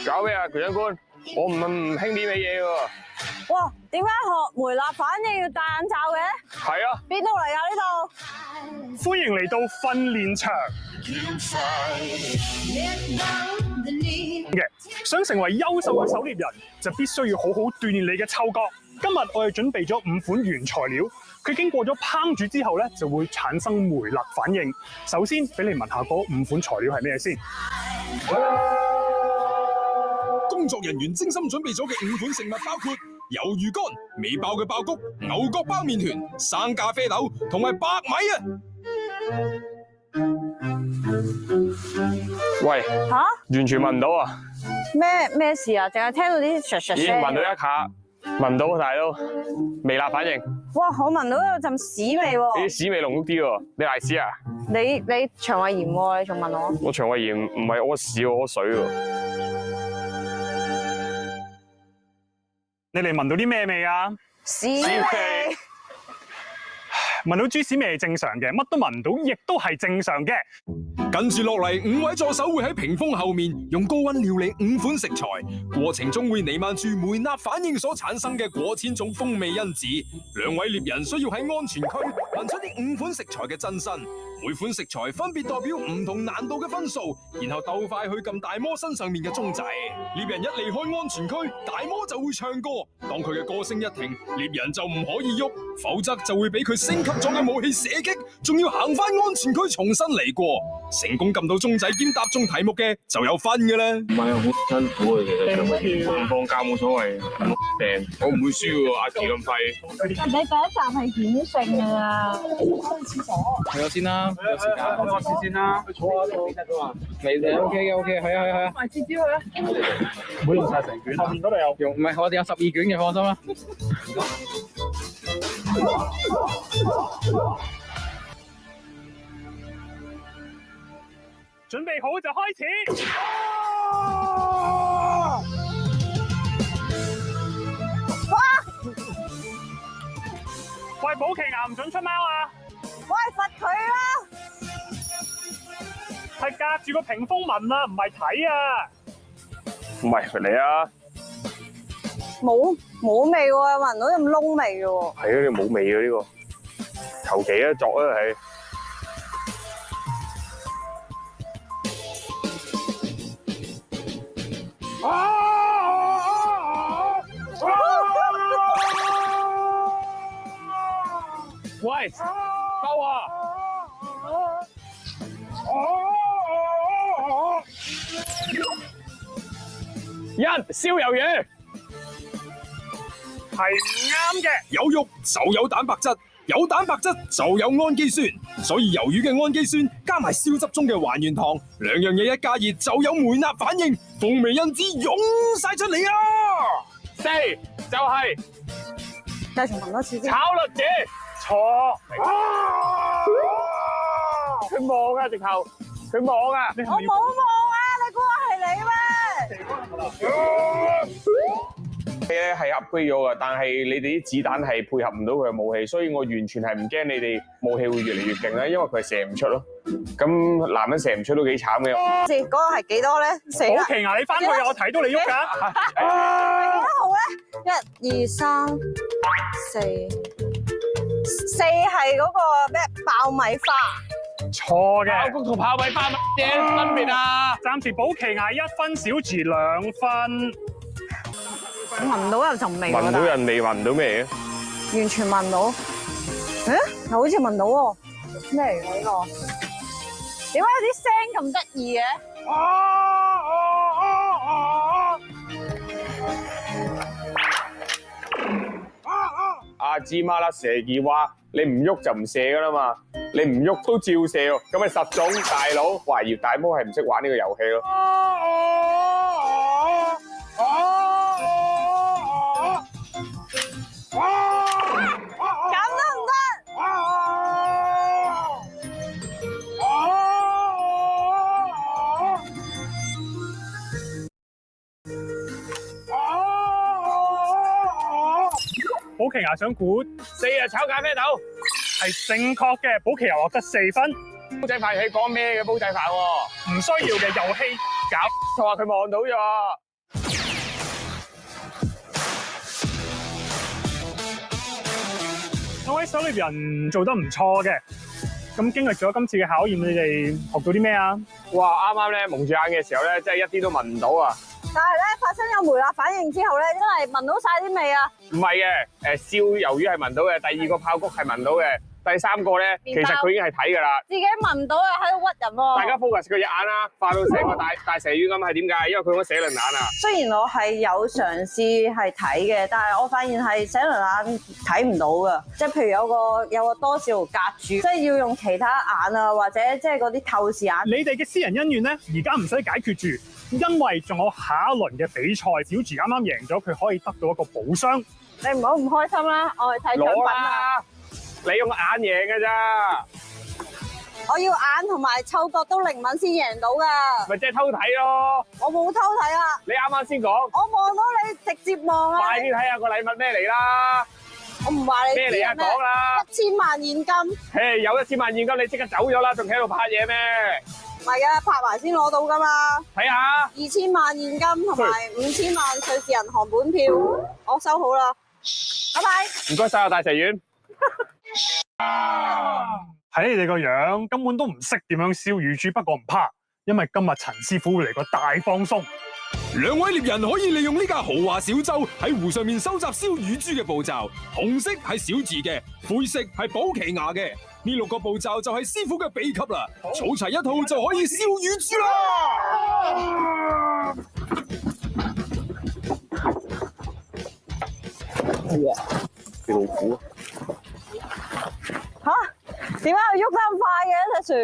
搞咩啊，權長官？我唔興呢味嘢喎。哇，點解學梅納反應要戴眼罩嘅？係啊，邊度嚟㗎呢度？歡迎嚟到訓練場嘅。想成為優秀嘅狩獵人，就必須要好好鍛鍊你嘅嗅覺。今日我哋準備咗5款原材料，佢經過咗烹煮之後咧，就會產生梅納反應。首先，俾你聞下嗰5款材料係咩先。工作人員精心準備咗嘅5款食物包括魷魚乾、未爆嘅爆谷、牛角包麵團、生咖啡豆同埋白米啊！喂，吓？完全聞唔到啊！咩事啊？淨係聽到啲唰唰聲。已經聞到一下，聞到大佬微辣反應。哇！我聞到有陣屎味喎。你啲屎味濃郁啲喎，你賴屎啊？你腸胃炎喎，你仲問我？我腸胃炎唔係屙屎喎，屙水喎。你哋聞到啲咩味啊？屎味。聞到豬屎味係正常嘅，乜都聞唔到，亦都係正常嘅。跟住落嚟，5位助手會喺屏風後面用高溫料理5款食材，過程中會彌漫住梅納反應所產生嘅過千種風味因子。2位獵人需要喺安全區聞出呢5款食材嘅真身，每款食材分別代表唔同難度嘅分數，然後鬥快去撳大魔身上面嘅鐘仔。獵人一離開安全區，大魔就會唱歌。當佢嘅歌聲一停，獵人就唔可以喐，否則就會俾佢升級咗嘅武器射擊，仲要行翻安全區重新嚟過。成功撳到鐘仔兼答中題目嘅就有分嘅啦。唔係好辛苦啊，其實長期放假冇所謂，病我唔會輸喎，阿奇咁廢。你第一站係險勝㗎啦。去廁所。去咗先啦，有時間。我先啦。坐下都得噶嘛。你 OK 嘅 OK，係啊。買支招去啊。唔好用晒成卷，後面嗰度有用，唔係我哋有12卷嘅，放心啦。準備好就開始。哇！喂，寶奇牙唔准出貓啊！喂，罰佢啦！係隔住個屏風聞啊，唔係睇啊！唔係嚟啊！冇味喎，聞到咁燶味嘅喎。係啊，你冇味啊呢個，求其啊作啊係。喂，夠啊！燒魷魚係唔啱嘅。有肉就有蛋白質，有蛋白質就有氨基酸，所以魷魚嘅氨基酸加埋燒汁中嘅還原糖，2樣嘢一加熱就有梅納反應，風味因子湧晒出嚟啊！4就係繼續聞多次先。炒栗子，錯。佢望啊，直頭佢望啊！我冇望啊！你估我係你咩？咧係 upgrade 咗㗎，但係你哋啲子彈係配合唔到佢嘅武器，所以我完全係唔驚你哋武器會越嚟越勁啦，因為佢係射唔出咯。咁男人射唔出都幾慘嘅。嗰個係幾多咧？死啦！寶奇牙，你翻去啊！我睇到你喐㗎。幾多號咧？1、2、3、4，4係嗰個咩爆米花？錯嘅。爆谷同爆米花乜嘢分別啊？暫時寶奇牙1分，小池2分。聞唔到有陣味。聞到人味，聞唔到咩嘅？完全聞到。誒，好似聞到喎。咩嚟㗎呢個？點解有啲聲咁得意嘅？阿芝麻啦蛇兒話：你唔喐就唔射㗎啦嘛，你唔喐都照射喎，咁咪實中大佬。懷疑大魔係唔識玩呢個遊戲咯。寶奇牙想估4啊，炒咖啡豆係正確嘅，寶奇牙獲得4分。煲仔飯係講咩嘅煲仔飯喎？唔需要嘅遊戲搞錯啊，佢望到咗。兩位手獵人做得唔錯嘅。咁經歷咗今次嘅考驗，你哋學到啲咩啊？哇！啱啱咧蒙住眼嘅時候咧，真係一啲都聞唔到啊！但係咧發生咗梅納反應之後咧，真係聞到晒啲味啊！唔係嘅，燒魷魚係聞到嘅，第二個爆谷係聞到嘅，第三個咧其實佢已經係睇㗎啦。自己聞唔到啊，喺度屈人喎！大家 focus 佢隻眼啦，化到成個大蛇魚咁係點解？因為佢嗰寫輪眼啊！雖然我係有嘗試係睇嘅，但係我發現係寫輪眼睇唔到㗎，即係譬如有個多少隔住，即係要用其他眼啊，或者即係嗰啲透視眼。你哋嘅私人恩怨咧，而家唔使解決住，因為仲有下一輪嘅比賽。小智啱啱贏咗，佢可以得到一個寶箱。你唔好唔開心啦，我去睇獎攞品啊！啦！你用眼贏㗎咋？我要眼同埋嗅覺都靈敏先贏到㗎。咪即係偷睇咯！我冇偷睇啊！你啱啱先講，我望到你直接望啊！快啲睇下個禮物咩嚟啦！我唔話你咩嚟啊？講啦！1000萬現金，嘿，有1000萬現金，你即刻走咗啦，仲企喺度拍嘢咩？唔係啊，拍埋先攞到㗎嘛！睇下2000萬現金同埋5000萬瑞士銀行本票，我收好啦，拜拜。唔該晒啊，大蛇丸。睇你哋個樣，根本都唔識點樣燒乳豬，不過唔怕，因為今日陳師傅會嚟個大放鬆。兩位獵人可以利用呢架豪華小舟喺湖上面收集燒乳豬嘅步驟。紅色係小智嘅，灰色係寶奇牙嘅。呢6個步驟就係師傅嘅秘笈啦。儲齊一套就可以燒乳豬啦！老虎吓？點解佢喐得咁快嘅隻船？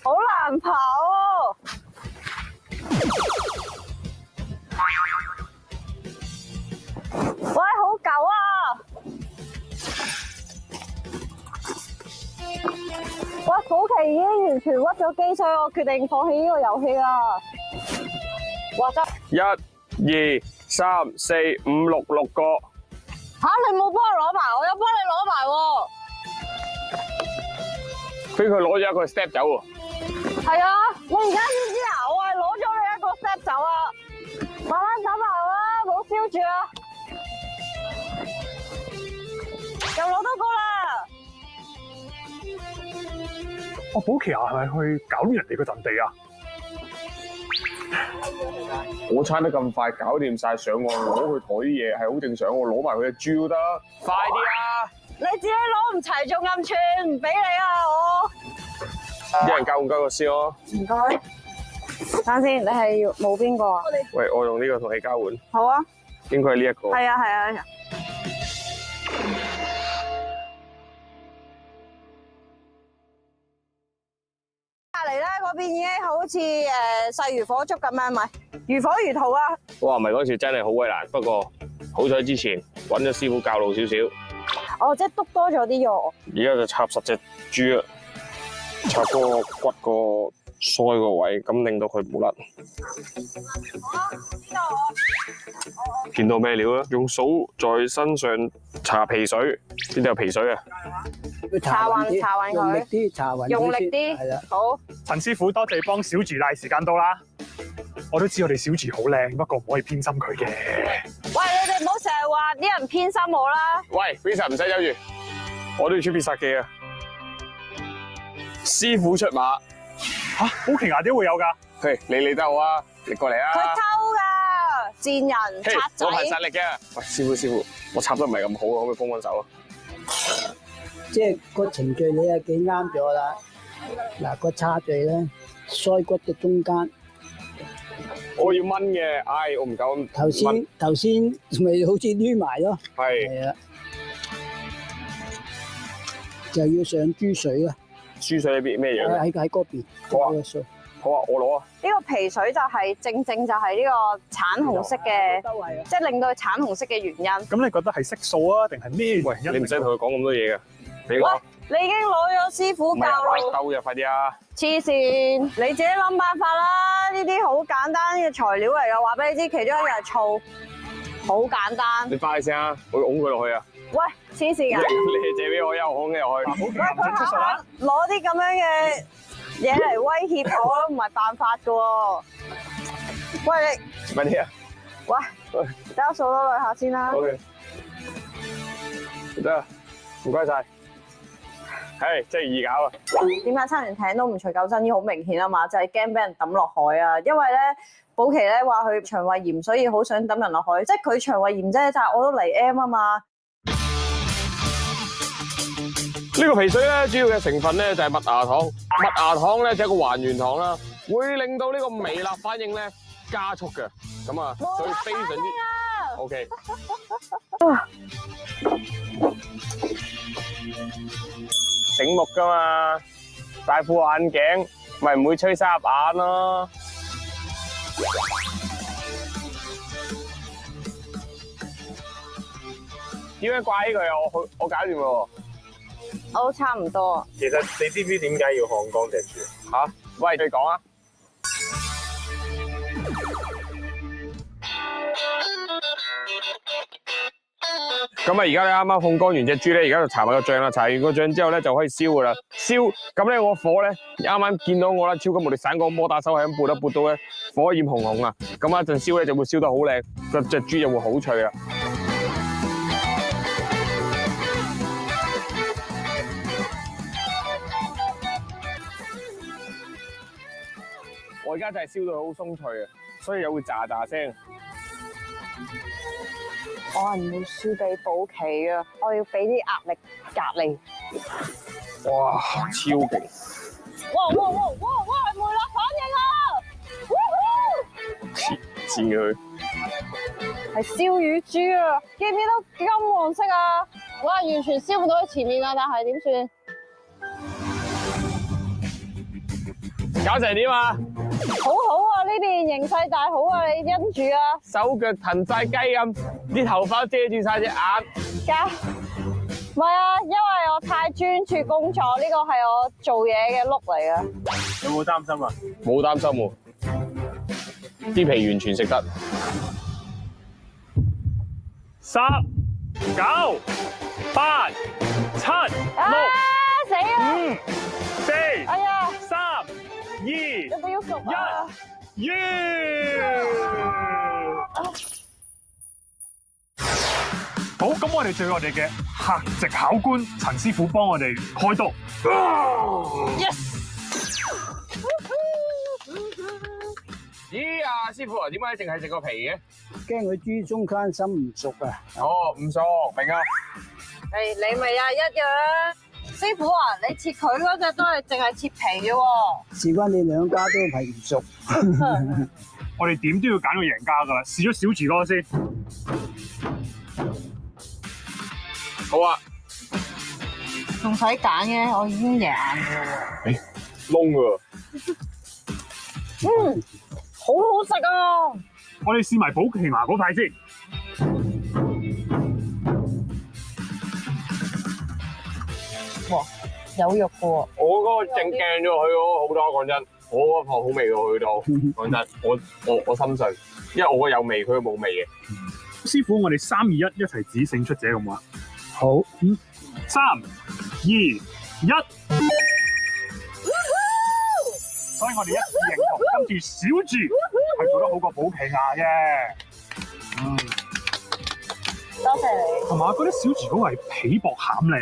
好難跑喎！喂，好狗啊！喂，寶奇已經完全屈咗機，所以我決定放棄呢個遊戲啦。哇！真1、2、3、4、5、6個。吓，你冇幫我攞埋，我有幫你攞埋喎。俾佢攞咗一個 step 走喎。係啊，你而家先知啊？我係攞咗你一個 step 走啊，慢慢走埋啦，唔好燒住啊！又攞多個啦！我寶奇牙係咪去搞亂人哋個陣地啊？我撐得咁快，搞掂晒上岸攞佢台啲嘢係好正常，我攞埋佢嘅豬都得。快啲啊！你自己攞唔齊仲咁串，唔俾你啊我！一人交換交個先咯。唔該。等先，你係要冇邊個啊？喂，我用呢個同你交換。好啊。應該係呢一個。係啊係啊係啊。隔離咧嗰邊已經好似勢如火燭咁樣，咪如火如荼啊！哇，唔係嗰時真係好鬼難，不過好彩之前揾咗師傅教路少少。哦，即係篤多咗啲肉。而家就插實隻豬啦，插嗰個骨個腮個位，咁令到佢唔甩。見到咩料啊？用掃在身上搽皮水，邊度有皮水啊？搽勻佢，用力啲，搽勻，用力啲，係啦。好。陳師傅，多謝幫小智帶時間到啦。我都知我哋小智好靚，不過唔可以偏心佢嘅。喂，你哋唔好成日話啲人偏心我啦。喂 Vincent 唔使走住，我都要出必殺技啊！師傅出馬。嚇，寶奇牙點會有㗎？嘿，你理得我啊！你過嚟啊！佢偷㗎，賤人嘿賊仔。我憑實力嘅。喂，師傅，我插得唔係咁好，可唔可以幫幫手啊？即係個程序你係幾啱咗啦。嗱，個叉序咧，腮骨嘅中間。我要掹嘅，唉，我唔夠掹。頭先咪好似攣埋咯。係。係啊。就要上豬水啦。豬水喺邊咩樣？喺嗰邊。好啊。好啊，我攞啊。呢個皮水就係正就係呢個橙紅色嘅，即係令到佢橙紅色嘅原因。咁你覺得係色素啊，定係咩原因？你唔使同佢講咁多嘢嘅，俾我。你已經攞咗師傅教路。兜嘅，快啲啊！黐線，你自己諗辦法啦！呢啲好簡單嘅材料嚟嘅，話俾你知，其中一樣係醋，好簡單。你快先啊！我要擁佢落去啊！喂，黐線人！你借俾我，因為我擁佢落去。喂，佢下下攞啲咁樣嘅嘢嚟威脅我，都唔係辦法㗎喎。喂，你快啲啊！喂，等我數多兩下先啦。OK，得。唔該晒。係真係易搞啊！點解撐完艇都唔除救生衣？好明顯啊嘛，就係驚俾人抌落海啊！因為咧，保錡咧話佢腸胃炎，所以好想抌人落海。即係佢腸胃炎啫，但係我都嚟 M 啊嘛。呢個皮水咧，主要嘅成分咧就係麥芽糖。麥芽糖咧就係一個還原糖啦，會令到呢個微辣反應咧加速嘅。咁啊，所以非常之 OK。醒目噶嘛，戴副眼鏡咪唔會吹沙入眼咯。點樣掛起佢啊？我搞掂喎。我都差唔多。其實你知唔知點解要看乾淨住？嚇？喂，你講啊！咁啊，而家咧啱啱烘乾完隻豬咧，而家就搽埋個醬啦。搽完個醬之後咧，就可以燒噶啦。燒咁咧，我火咧啱啱見到我啦，超級無敵散個摩打手係咁撥一撥到咧，火焰紅紅啊！咁一陣燒咧就會燒得好靚，隻豬就會好脆啊！我而家就係燒到好鬆脆啊，所以又會喳喳聲。我係唔會輸俾保錡啊！我要俾啲壓力隔離。哇，超勁！哇！係梅辣反應啊！黐佢！係燒乳豬啊！見唔見到金黃色啊？哇！完全燒唔到喺前面啊！但係點算？搞成點啊？好好啊！呢邊形勢大好啊！你因住啊！手腳騰晒雞咁，啲頭髮遮住晒隻眼。唔係啊，因為我太專注工作，呢個係我做嘢嘅碌嚟嘅。有冇擔心啊？冇擔心喎，啲皮完全食得。10、9、8、7、死啦！ 5、4、哎呀3、2、有冇要熟啊？好，咁我哋就要我哋嘅客席考官陳師傅幫我哋開刀。咦啊，師傅啊，點解淨係食個皮嘅？驚佢豬中間心唔熟啊！哦，唔熟，明啊。你咪一樣。師傅啊，你切佢嗰隻都係淨係切皮嘅喎。事關你兩家都係唔熟。我哋點都要揀個贏家噶啦，試咗小廚哥先。好啊。仲使揀嘅，我已經贏嘅喎。燶喎。好好食啊！我哋試埋保錡牙嗰塊先。哇，有肉嘅喎。我嗰個正鏡咗佢嗰個好多，講真，我嗰個好味喎佢都。講真，我深信，因為我嗰個有味，佢冇味嘅。師傅，我哋3、2、1一齊指勝出者咁話。好，3、2、1。所以我哋一致認同，跟住小豬係做得好過保錡牙嘅。多謝你。同埋我覺得小廚嗰個係皮薄餡靚。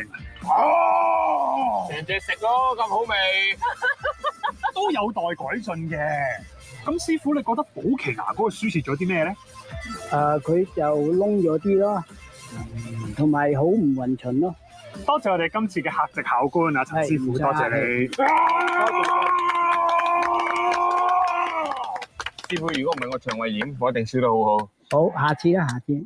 成隻食咯，咁好味。都有待改進嘅。咁師傅，你覺得保錡牙嗰個輸蝕咗啲咩咧？佢就燶咗啲咯，同埋好唔勻循咯。多謝我哋今次嘅客席考官啊，陳師傅，多謝你。師傅，如果唔係我腸胃炎，我一定燒得好好。好，下次啦，下次。